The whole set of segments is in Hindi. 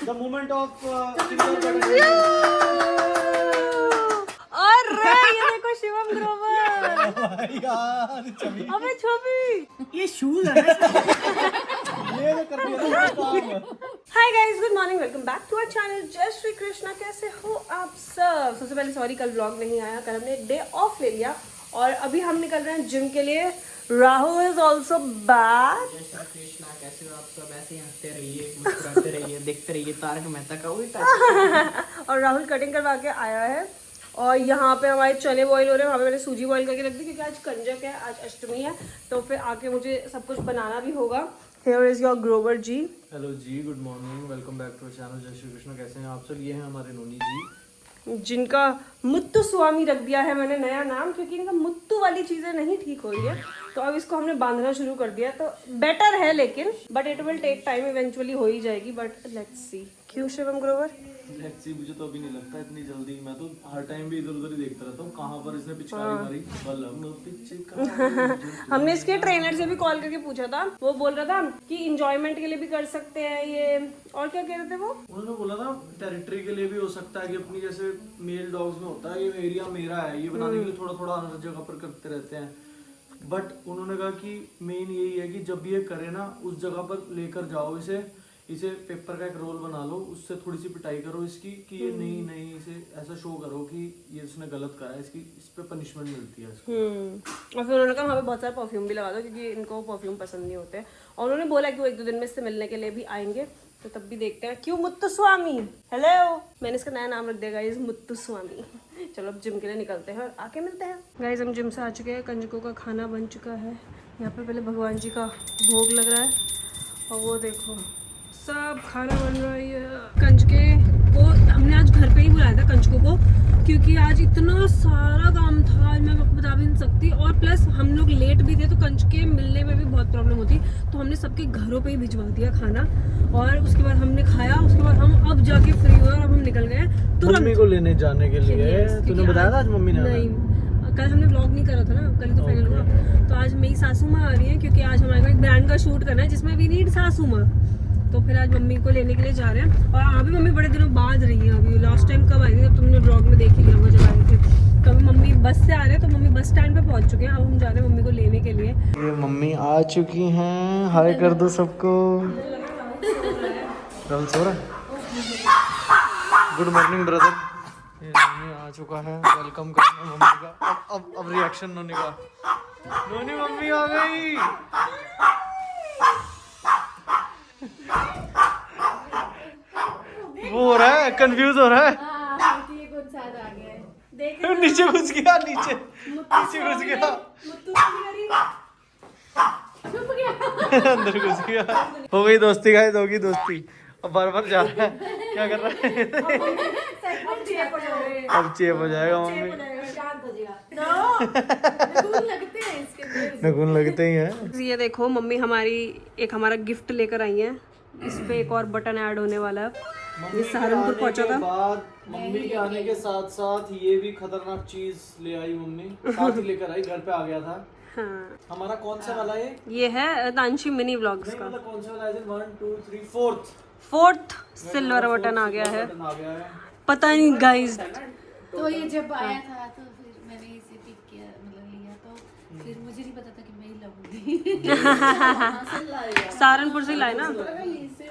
The moment of अरे ये देखो शिवम ग्रोवर। यार छवि अबे छवि ये शूज है ना ये तो कर दिया ना काम। Hi guys, good morning, welcome back to our channel जय श्री कृष्णा। कैसे हो आप सब? सबसे पहले सॉरी कल व्लॉग नहीं आया, कल हमने डे ऑफ ले लिया और अभी हम निकल रहे हैं जिम के लिए। Rahul is also back. जय श्री कृष्णा, कैसे हो आप सब? ऐसे ही हंसते रहिए, मुस्कुराते रहिए, देखते रहिए तारक मेहता का उल्टा। और राहुल कटिंग करवा के आया है और यहाँ पे हमारे चने बॉईल हो रहे हैं। वहाँ पे मैंने सूजी बॉईल करके रख दी क्योंकि आज कंजक है, आज अष्टमी है, तो फिर आके मुझे सब कुछ बनाना भी होगा। Here is your Grover ji. Hello जी, good morning, welcome back to channel जय श्री कृष्ण। कैसे हैं आप सब? ये हैं हमारे नोनी जी, जिनका मुत्तु स्वामी रख दिया है मैंने नया नाम, क्योंकि इनका मुत्तु वाली चीजें नहीं ठीक हो रही है, तो अब इसको हमने बांधना शुरू कर दिया। तो बेटर है, लेकिन but it will take time, eventually हो ही जाएगी, बट लेट्स सी। क्यों शिवम ग्रोवर? लेट्स मुझे तो अभी नहीं लगता इतनी जल्दी। मैं तो हर टाइम भी इधर उधर ही देखता रहता हूँ कहाँ पर इसने पिचकारी मारी। हमने इसके ट्रेनर से भी कॉल करके पूछा था, वो बोल रहा था कि इंजॉयमेंट के लिए भी कर सकते हैं ये, और क्या कह रहे थे वो? उन्होंने बोला था टेरिटरी के लिए भी हो सकता है कि अपनी जैसे मेल डॉग्स में होता है, ये एरिया मेरा है, ये बनाने के लिए थोड़ा थोड़ा हर जगह पर करते रहते हैं। बट उन्होंने कहा कि मेन यही है कि जब ये करे ना, उस जगह पर लेकर जाओ इसे पेपर का एक रोल बना लो, उससे थोड़ी सी पिटाई करो इसकी कि ये नहीं इसे ऐसा शो करो कि ये उसने गलत करा है, इसकी इस पे पनिशमेंट मिलती है इसको। और फिर उन्होंने कहा वहाँ पे बहुत सारा परफ्यूम भी लगा दो, क्योंकि इनको परफ्यूम पसंद नहीं होते। और उन्होंने बोला कि वो 1-2 दिन में इससे मिलने के लिए भी आएंगे, तो तब भी देखते हैं। क्यों मुत्तु स्वामी? हेलो, मैंने इसका नया नाम रख दिया गाइस, मुत्तु स्वामी। चलो अब जिम के लिए निकलते हैं और आके मिलते हैं। गाइस हम जिम से आ चुके हैं, कंजकों का खाना बन चुका है। यहाँ पे पहले भगवान जी का भोग लग रहा है और वो देखो सब खाना बन रहा है। कंजके को हमने आज घर पे ही बुलाया था, कंजकों को, क्योंकि आज इतना सारा काम था, आज मैं आपको बता भी नहीं सकती। और प्लस हम लोग लेट भी थे, तो कंजके मिलने में भी बहुत प्रॉब्लम होती, तो हमने सबके घरों पे ही भिजवा दिया खाना। और उसके बाद हमने खाया, उसके बाद हम अब जाके फ्री हुए और अब हम निकल गए तुरंत मम्मी को लेने जाने के लिए। तूने बताया था आज मम्मी ने? नहीं, कल हमने व्लॉग नहीं करा था ना, कल तो फाइनल हुआ। तो आज मेरी सासू माँ आ रही है, क्योंकि आज हमारे को एक ब्रांड का शूट करना है जिसमें वी नीड सासू माँ, तो फिर आज मम्मी को लेने के लिए जा रहे हैं। और अभी मम्मी बड़े दिनों बाद रही है। अभी लास्ट टाइम कब आई थी? जब तुमने ब्लॉग में देख ही लिया होगा जब आए थे। तो अभी मम्मी बस से आ रहे हैं, तो मम्मी बस स्टैंड पे पहुंच चुके हैं। अब हम जा रहे हैं मम्मी को लेने के लिए। ये मम्मी आ चुकी हैं, हाय कर दो सबको। राहुल सो रहा है? Good morning brother. ये मम्मी आ चुका है, वेलकम करना मम्मी का। अब रिएक्शन नोनी का। नोनी मम्मी आ गई। वो हो रहा है, कंफ्यूज हो रहा है। नीचे घुस गया, नीचे घुस गया, अंदर घुस गया। हो गई दोस्ती गाइस, होगी दोस्ती। अब बार बार जा रहा है, क्या कर रहा है? अब चेप हो जाएगा मम्मी। नखून लगते ही हैं। ये देखो मम्मी हमारी एक हमारा गिफ्ट लेकर आई है। इस पे एक और बटन ऐड होने वाला है। ये सहारनपुर पहुंचा था। मम्मी के आने के साथ साथ ये भी खतरनाक चीज ले आई मम्मी, साथ ही लेकर आई, घर पे आ गया था। हाँ, हमारा कौन सा वाला ये है तांशी मिनी व्लॉग्स का। मतलब कौन सा वाला है? 1 2 3 4th सिल्वर बटन आ गया है। बटन आ गया है। पता नहीं गाइस, तो ये जब आया था तो फिर मैंने इसे पिक किया, मतलब लिया, तो फिर मुझे नहीं पता था कि मैं ही लाऊंगी। सहारनपुर से लाए ना?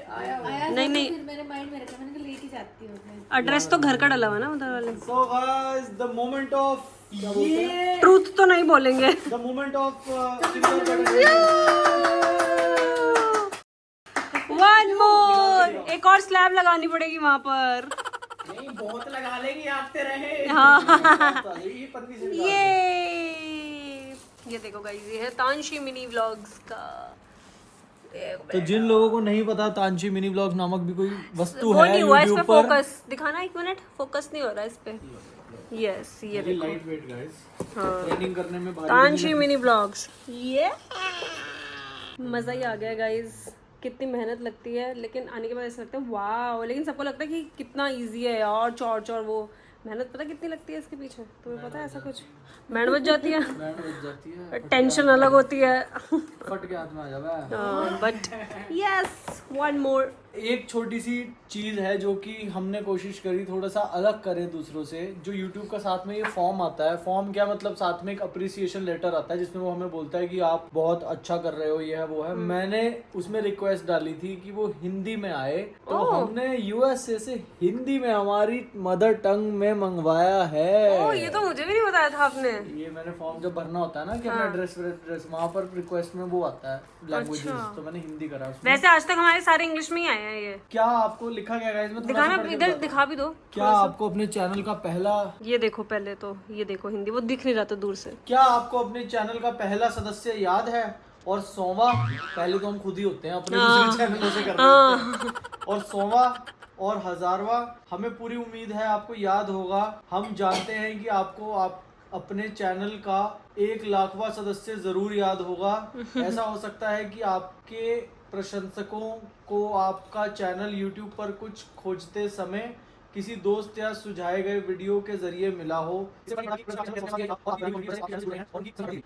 आया नहीं था, नहीं, तो फिर मेरे माइंड में रखा, मैंने कहा लेके जाती हूँ मैं। एड्रेस तो घर का डला हुआ ना उधर वाले। So guys, the moment of truth तो नहीं बोलेंगे। the moment of silver button. One more, एक और स्लैब लगानी पड़ेगी वहां पर। नहीं, बहुत लगा लेंगे, आते रहे। हाँ। ये पतली सी ये देखो गाइस, ये है तांशी मिनी व्लॉग्स का। तो जिन लोगों को नहीं पता, तांशी मिनी ब्लॉग्स नामक भी कोई वस्तु वो है नहीं हुआ इस पे, YouTube पर। फोकस दिखाना, 1 मिनट, फोकस नहीं हो रहा इस पे। यस, ये देखो लाइट वेट गाइस, हाँ, ट्रेनिंग करने में भारी तांशी मिनी ब्लॉग्स। ये मजा ही आ गया गाइस। कितनी मेहनत लगती है, लेकिन आने के बाद ऐसा लगता है वाह। लेकिन सबको लगता है कि कितना इजी है यार, चौर वो मेहनत पता कितनी लगती है इसके पीछे? तुम्हें पता है ऐसा कुछ? बैंड बज जाती है, बैंड बज जाती है, टेंशन अलग होती है। फट के हाथ में आ जाता है। बट यस, वन मोर एक छोटी सी चीज है जो कि हमने कोशिश करी थोड़ा सा अलग करें दूसरों से। जो YouTube का साथ में ये फॉर्म आता है, फॉर्म क्या मतलब साथ में एक अप्रिसिएशन लेटर आता है जिसमें वो हमें बोलता है कि आप बहुत अच्छा कर रहे हो, ये है वो है। मैंने उसमें रिक्वेस्ट डाली थी कि वो हिंदी में आए, तो हमने USA से हिंदी में हमारी मदर टंग में मंगवाया है। ओ, ये तो मुझे भी नहीं बताया था आपने। ये मैंने फॉर्म जब भरना होता है ना कि अपना एड्रेस वहाँ पर रिक्वेस्ट में वो आता है लैंग्वेजेस, तो मैंने हिंदी करा उसमें। वैसे आज तक हमारे सारे इंग्लिश में ही आए हैं ये। क्या आपको लिखा गया है इसमें? दिखाना, इधर दिखा भी दो। क्या आपको अपने चैनल का पहला, ये देखो पहले तो, ये देखो हिंदी, वो दिख नहीं रहा था दूर से। क्या आपको अपने चैनल का पहला सदस्य याद है? और 100वां, पहले तो हम खुद ही होते हैं अपने दूसरे चैनलों से कर रहे होते हैं। और 100वां और 1000वां हमें पूरी उम्मीद है आपको याद होगा। हम जानते हैं कि आपको आप अपने चैनल का 1 लाखवां सदस्य जरूर याद होगा। ऐसा हो सकता है कि आपके प्रशंसकों को आपका चैनल YouTube पर कुछ खोजते समय किसी दोस्त या सुझाए गए वीडियो के जरिए मिला हो।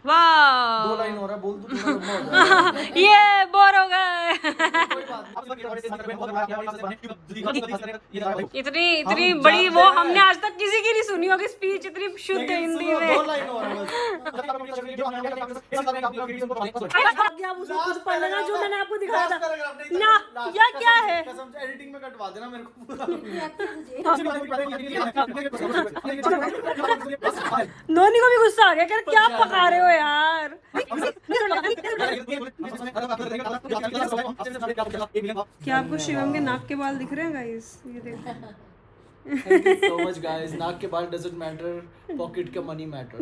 वाह, 2 लाइन और है, बोल दूं थोड़ा लंबा हो जाएगा। ये बोर हो गए। इतनी इतनी बड़ी वो हमने आज तक किसी की नहीं सुनी होगी स्पीच, इतनी शुद्ध हिंदी में। 2 लाइन और है कुछ पढ़ना जो मैंने आपको दिखाया था ना, या क्या है? कसम से एडिटिंग में कटवा देना मेरे को पूरा। नोनी को भी गुस्सा आ गया, कह क्या पका रहे हो यार। क्या आपको शिवम के नाक के बाल दिख रहे हैं गाइस? ये देखो। Thank you so much guys। नाक के बाल doesn't matter, पॉकेट का मनी मैटर।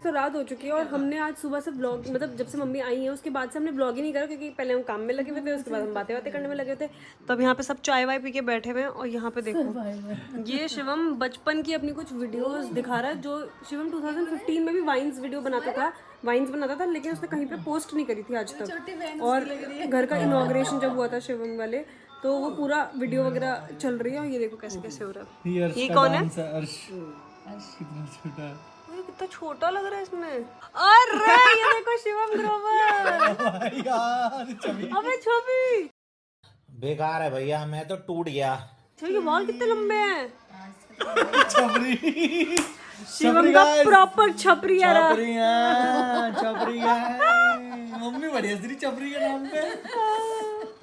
तो रात हो चुकी है और हमने आज सुबह से ब्लॉग, मतलब जब से मम्मी आई है उसके बाद से हमने ब्लॉग ही नहीं करा, क्योंकि पहले हम काम में लगे हुए थे, उसके बाद हम बातें करने में लगे थे। तो अब यहाँ पे सब चाय वाय पी के बैठे हुए हैं। और यहाँ पे देखो ये शिवम बचपन की अपनी कुछ वीडियोस दिखा रहा है, जो शिवम 2015 में भी वाइन्स वीडियो बनाता था, लेकिन उसने कहीं पे पोस्ट नहीं करी थी आज तक। और घर का इनॉग्रेशन जब हुआ था शिवम वाले, तो वो पूरा वीडियो वगैरह चल रही है। और ये देखो कैसे कैसे हो रहा है। ये कौन है? कितना छोटा है, ये कितना छोटा लग रहा है इसमें। अरे ये देखो शिवम ग्रोवर। यार छवि, अबे छवि बेकार है भैया, मैं तो टूट गया। छवि के बाल कितने लंबे हैं। छपरी शिवम का प्रॉपर छपरी है। छपरी है। मम्मी बढ़िया हंस रही छपरी के नाम पे।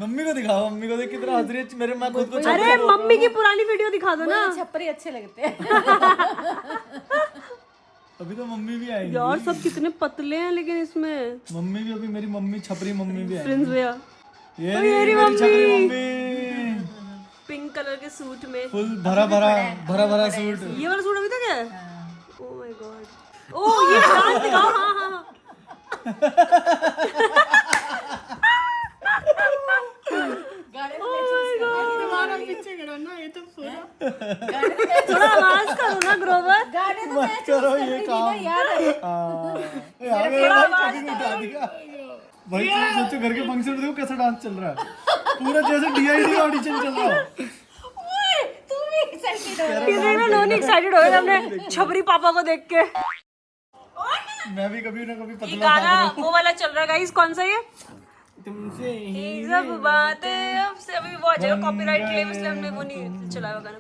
मम्मी को दिखाओ, मम्मी को देख कितना हंस रही है मेरे। मैं खुद को अरे मम्मी की पुरानी वीडियो दिखा दो ना। छपरी अच्छे लगते हैं। अभी तो मम्मी भी आएगी यार सब कितने पतले हैं लेकिन इसमें। मम्मी भी, अभी मेरी मम्मी छपरी मम्मी भी आएगी। प्रिंस भैया ये मेरी छपरी मम्मी पिंक कलर के सूट में, फुल भरा भरा सूट। ये वाला सूट अभी तक है। Oh my God. ओह ये डांस दिखाओ। हाँ थोड़ा आवाज करो ना ग्रोवर। गाने तो मत करो ये काम याद है। भाई सोचो घर के फंक्शन में देखो कैसा डांस चल रहा है, पूरा जैसे DID ऑडिशन चल रहा है। नोनी एक्साइटेड हो गया हमने छपरी पापा को देख के। मैं भी कभी ना कभी ये पतला गाना वो वाला चल रहा है गाइस, कौन सा ये? तुमसे ये सब बातें अब से अभी वो आ जाएगा कॉपीराइट क्लेम, इसलिए हमने वो नहीं चलाया गाना।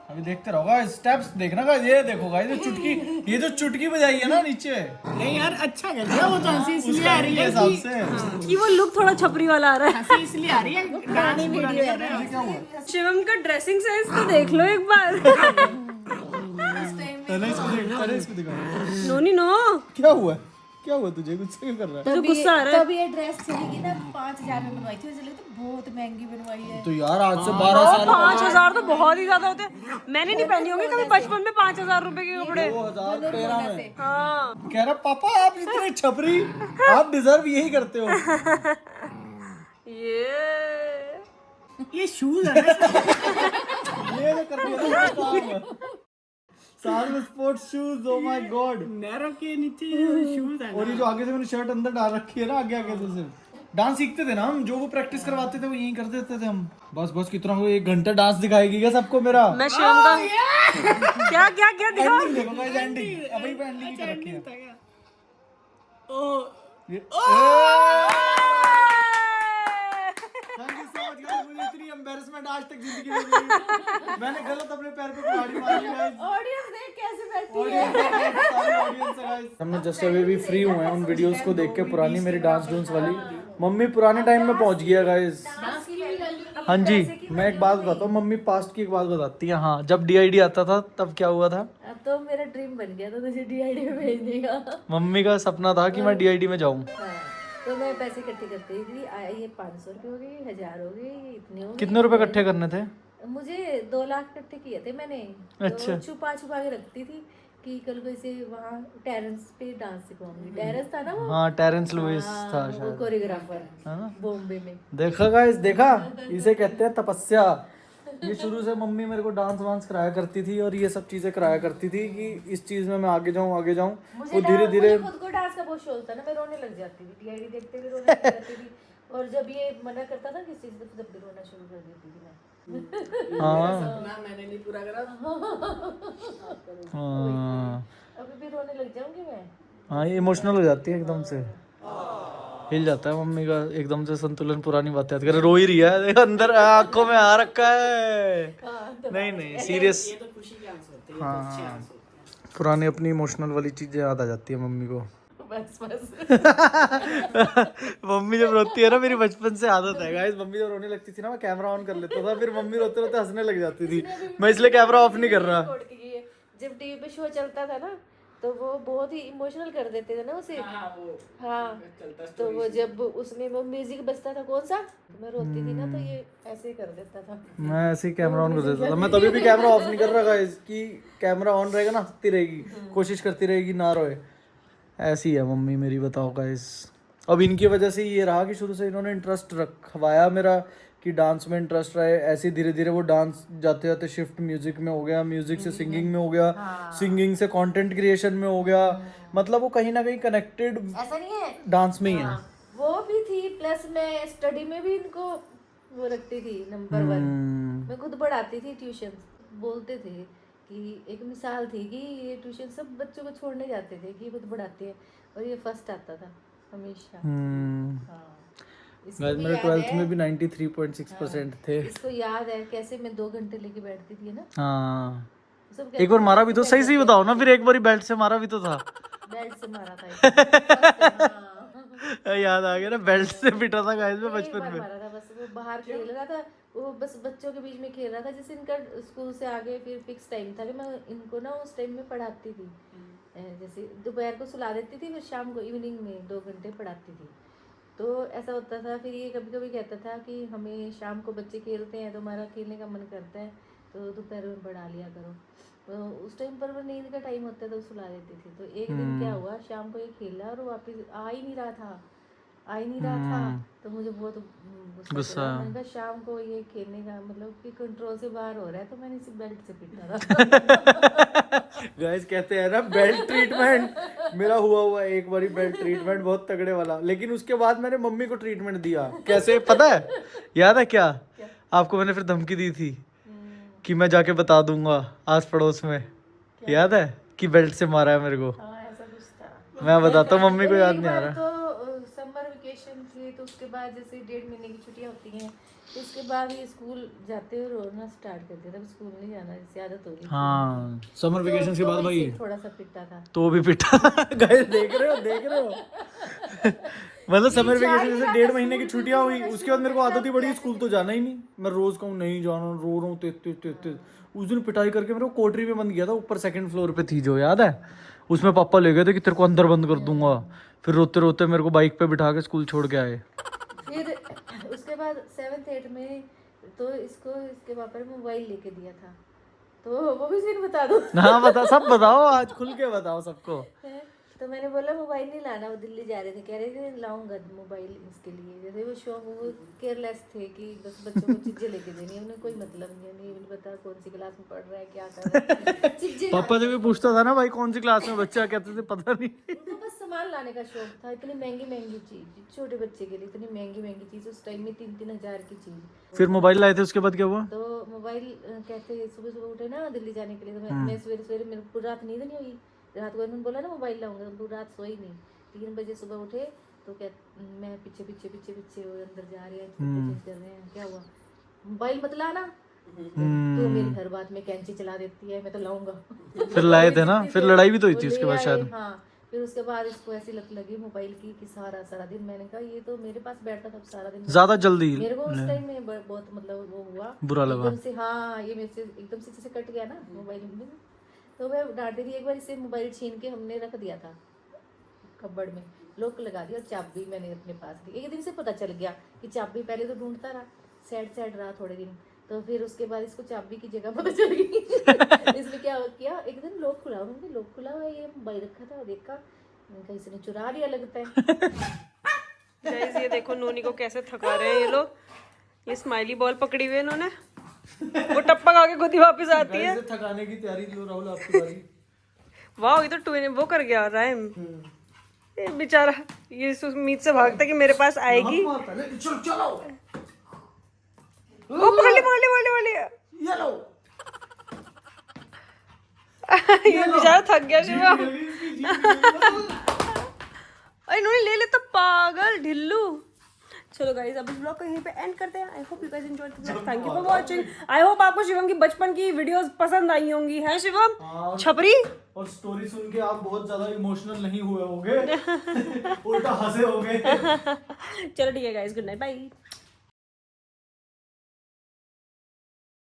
अभी देखते रहो गाइस, स्टेप्स देखना गाइस। ये देखो गाइस, ये जो चुटकी बजाई है ना नीचे, नहीं यार अच्छा कर दिया, वो तो हंसी इसलिए आ रही है हिसाब से कि वो लुक थोड़ा छपरी वाला आ रहा है। हंसी इसलिए आ रही है, डांस पूरा नहीं कर रहे हैं। क्या हुआ? शिवम का ड्रेसिंग सेंस तो देख लो एक बार। पहले इसको दिखाओ। नोनी नो क्या हुआ तुझे? गुस्सा क्यों कर रहा है? मुझे गुस्सा आ रहा है। तब ये ड्रेस चलेगी ना 5000 में बनवाई थी, मुझे लगता है बहुत महंगी बनवाई है। तो यार आज से 12 साल 5000 तो बहुत ही ज्यादा होते हैं। मैंने नहीं पहनी होंगी कभी बचपन में 5000 रुपए के कपड़े। 2013 में हाँ कह रहा पापा आप इतने छपरी, आप डिजर्व यही करते हो। ये शूज है ना, ये जो कर दिया ना काम। साल में sports shoes, oh my God. Narrow के नीचे शूज है। और ये जो आगे से मैंने शर्ट अंदर डाल रखी है ना, आगे से सिर्फ डांस सीखते थे ना हम, जो वो प्रैक्टिस करवाते थे वो यही कर देते थे हम। बस कितना हो, 1 घंटा डांस दिखाएगी क्या सबको मेरा? मैं शिवम का क्या क्या क्या दिखा? एंडिंग देखो गाइस, एंडिंग अभी पे एंडिंग कर रखी है। Thank you so much guys, मुझे एम्बैरेसमेंट आज तक जिंदगी में नहीं। मैंने गलत अपने पैर पे कुल्हाड़ी मारी गाइस। ऑडियंस देख कैसे बैठी है। हमने जस्ट अभी भी फ्री हुए हैं उन वीडियोस को देख के, पुरानी मेरी डांस डूंस वाली। मम्मी पुराने टाइम में पहुंच गया गाइस। हाँ जी, मैं एक बात बताता हूँ, मम्मी पास्ट की एक बात बताती है। हाँ, जब डीआईडी आता था तब क्या हुआ था? अब तो मेरा ड्रीम बन गया था तुझे डीआईडी में भेजने का। मम्मी का सपना था कि मैं डीआईडी में जाऊँ। हाँ, तो मैं पैसे इकट्ठे करती थी। ये 500 रुपये हो गए, 1000 हो गए, इतने हो गए। कितने रुपए इकट्ठे करने थे? मुझे 2 लाख इकट्ठे किए थे मैंने। अच्छा। तो छुपा छुपा के रखती थी कि कल को इसे वहाँ टेरेंस पे डांस सिखाऊंगी। टेरेंस था ना वो? हाँ, टेरेंस लुइस था वो शायद। कोरियोग्राफर हाँ? बॉम्बे में। देखा गाइस, देखा, इसे कहते हैं तपस्या। ये शुरू से मम्मी मेरे को डांस वांस कराया करती थी और ये सब चीजें कराया करती थी कि इस चीज में मैं आगे जाऊं आगे जाऊं। वो धीरे धीरे खुद को डांस का बहुत शौक था ना, मैं रोने लग जाती थी। डीआईडी देखते हुए रोने लग जाती थी। और जब ये मना करता था किसी चीज से, तब भी रोना शुरू कर देती थी मैं। हाँ सपना मैंने नहीं पूरा करा। हाँ अभी भी रोने लग जाऊंगी मैं। हाँ, ये इमोशनल हो जाती है एकदम से, हिल जाता है मम्मी का एकदम से संतुलन। पुरानी बात याद करे, रो ही रही है, देखो अंदर आंखों में आ रखा है। नहीं नहीं, सीरियस। ये तो खुशी के आंसू होते हैं, ये तो हाँ अच्छे आंसू होते हैं। पुरानी अपनी इमोशनल वाली चीजें याद आ जाती है मम्मी को। बस बस। मम्मी जब रोती है ना, मेरी बचपन से आदत है गाइस, मम्मी जब रोने लगती थी ना, मैं कैमरा ऑन कर लेता था, फिर मम्मी रोते रोते हंसने लग जाती थी। मैं इसलिए कैमरा ऑफ नहीं कर रहा। जब टीवी पे शो चलता था ना, तो वो बहुत ही इमोशनल कर देते थे ना उसे। हाँ, तो वो जब उसमें वो म्यूजिक बजता था कौन सा, मैं रोती थी ना, तो ये ऐसे ही कर देता था। मैं ऐसे ही कैमरा ऑन कर देता था। मैं तभी भी कैमरा ऑफ नहीं कर रहा गाइस, कि कैमरा ऑन रहेगा ना, हंसती रहेगी, कोशिश करती रहेगी ना रोए। ऐसी है मम्मी मेरी, बताओ गाइस। अब इनकी वजह से ये रहा कि शुरू से इन्होंने इंटरेस्ट रखवाया मेरा कि डांस में इंटरेस्ट रहे। ऐसे धीरे धीरे वो डांस जाते जाते शिफ्ट म्यूजिक में हो गया, म्यूजिक से सिंगिंग में हो गया, सिंगिंग से कंटेंट क्रिएशन में हो गया। मतलब वो कहीं ना कहीं कनेक्टेड ऐसा नहीं है, डांस में ही है। वो भी थी, प्लस मैं स्टडी में भी इनको वो रखती थी नंबर 1। मैं खुद पढ़ाती थी ट्यूशन। बोलते थे कि एक मिसाल थी कि ये ट्यूशन सब बच्चों को छोड़ने जाते थे कि ये खुद पढ़ाते हैं, और ये फर्स्ट आता था हमेशा। हाँ, इसको गाइस भी मेरे याद 12th है। में भी 93.6% थे। इसको याद है कैसे मैं 2 घंटे लेके बैठती थी ना। हाँ, सब एक बार मारा भी तो, सही सही बताओ ना, फिर एक बार बेल्ट से मारा भी तो था। बेल्ट से मारा था हाँ। याद आ गया ना, बेल्ट से पिटा था गाइस में एक बचपन बार में। मारा था बस। वो बाहर खेल रहा था, वो बस बच्चों के बीच में खेल रहा था। जैसे इनका स्कूल से आगे फिर फिक्स टाइम था कि मैं इनको ना उस टाइम में पढ़ाती थी। जैसे दोपहर को सुला देती थी, फिर शाम को इवनिंग में 2 घंटे पढ़ाती थी। तो ऐसा होता था। फिर ये कभी कभी कहता था कि हमें शाम को बच्चे खेलते हैं तो हमारा खेलने का मन करता है, तो दोपहर में पढ़ा लिया करो। तो उस टाइम पर वो नींद का टाइम होता है तो सुला देती थी। तो एक दिन क्या हुआ, शाम को ये खेला और वो वापस आ ही नहीं रहा था। तो मुझे बहुत गुस्सा आया। मैंने कहा शाम को ये खेलने का मतलब कि कंट्रोल से बाहर हो रहा है, तो मैंने इसे बेल्ट से पीटा था। गाइस कहते हैं ना बेल्ट ट्रीटमेंट, मेरा हुआ एक बारी बेल्ट ट्रीटमेंट बहुत तगड़े वाला। लेकिन उसके बाद मैंने मम्मी को ट्रीटमेंट दिया। कैसे पता है? याद है क्या? आपको मैंने फिर धमकी दी थी कि मैं जाके बता दूंगा आस पड़ोस में। याद है कि बेल्ट से मारा है मेरे को? हाँ, ऐसा कुछ था। मैं बताता हूँ, मम्मी को याद नहीं आ रहा। तो समर वेकेशन थी, तो उसके बाद जैसे 1.5 महीने की छुट्टियां होती हैं, तो उसके बाद ये स्कूल जाते और रोना स्टार्ट कर दिया था। स्कूल नहीं जाना, जैसे आदत हो गई। हाँ, समर वेकेशन के बाद भाई थोड़ा सा पिटा था। तो भी पिटा। गाइस देख रहे हो मतलब समर वेकेशन जैसे 1.5 महीने की छुट्टियां हुई, उसके बाद मेरे को आदत ही पड़ी स्कूल तो जाना ही नहीं। मैं रोज कहूँ नहीं जाना, रो रहा हूँ तेज। उस दिन पिटाई करके मेरे को कोठरी में बंद किया था, ऊपर 2nd फ्लोर पे थी जो, याद है? उसमें पापा ले गए थे कि तेरे को अंदर बंद कर दूंगा। फिर रोते रोते मेरे को बाइक पे बिठा के स्कूल छोड़ के आए। फिर उसके बाद 7th 8th में तो इसके पापा ने मोबाइल लेके दिया था। तो वो भी सीन बता दो। हाँ बता, सब बताओ, आज खुल के बताओ सबको। तो मैंने बोला मोबाइल नहीं लाना। वो दिल्ली जा रहे थे, कह रहे थे लाऊंगा मोबाइल इसके लिए। जैसे वो शौक, वो केयरलेस थे कि बस बच्चों को चीजें लेके देनी है, उन्हें कोई मतलब नहीं पता कौन सी क्लास में पढ़ रहा है, क्या कर रहा है। चीजें पापा से भी पूछता था ना भाई कौन सी क्लास में बच्चा, कहते थे पता नहीं। उनको बस सामान लाने का शौक था। इतनी महंगी चीज छोटे बच्चे के लिए, इतनी महंगी चीज उस टाइम में 3-3 हज़ार की चीज। फिर मोबाइल लाए थे, उसके बाद क्या हुआ? तो मोबाइल कहते सुबह उठे ना दिल्ली जाने के लिए, तो मैं सवेरे मेरे पूरी रात नींद नहीं हुई। रात को इन्होंने बोला ना मोबाइल लाऊंगा, तो पूरी रात सोई नहीं। 3 बजे सुबह उठे तो क्या मैं पीछे वो अंदर जा रहे हैं, चेंज कर रहे हैं, क्या हुआ? मोबाइल मत लाना, तो मेरी हर बात में कैंची चला देती है, मैं तो लाऊंगा। फिर लाए थे ना, फिर लड़ाई भी तो हुई थी वो उसके ले बाद आए, शायद। हाँ। फिर उसके बाद इसको ऐसी लत लगी मोबाइल की कि सारा सारा दिन, मैंने कहा ये तो मेरे पास बैठता था सारा दिन, ज्यादा जल्दी मेरे को उस टाइम में बहुत मतलब वो हुआ, बुरा लगा। एकदम से। हाँ, ये मेरे से एकदम से जैसे कट गया ना मोबाइल में, तो मैं डांटती थी। एक बार इसे मोबाइल छीन के हमने रख दिया था कपबोर्ड में, लॉक लगा दिया और चाबी मैंने अपने पास दी। एक दिन से पता चल गया कि चाबी, पहले तो ढूंढता रहा, सैड रहा थोड़े दिन, तो फिर उसके बाद इसको चाबी की जगह पता चल गई। इसलिए क्या किया, एक दिन लॉक खुला, उन्होंने लॉक खुला हुआ, ये मोबाइल रखा था, देखा, मैंने इसने चुरा लिया लगता है। गाइस ये देखो नोनी को कैसे थका रहे हैं ये लोग, ये स्माइली बॉल पकड़ी हुई है इन्होंने, वो टप्पा खा के खुद ही वापस आती है। गाइस, थकाने की तैयारी लो राहुल, आपकी बारी। वाह, ये तो वो कर गया राइम, ये बेचारा ये इस उम्मीद से भागता कि मेरे पास आएगी। चलो वो पकड़ ली। ये लो। ये बेचारा थक गया शिवम। इन्होंने ले लेता, पागल ढिल्लू। चलो गाइस अब इस ब्लॉग को यहीं पे एंड करते हैं। I hope you guys enjoyed the blog, thank you for watching. I hope आपको शिवम की बचपन की वीडियोस पसंद आई होंगी, है शिवम? छपरी और स्टोरी सुन के आप बहुत ज्यादा इमोशनल नहीं हुए होगे, उल्टा हंसे होगे। चलो ठीक है गाइस, गुड नाइट, बाय।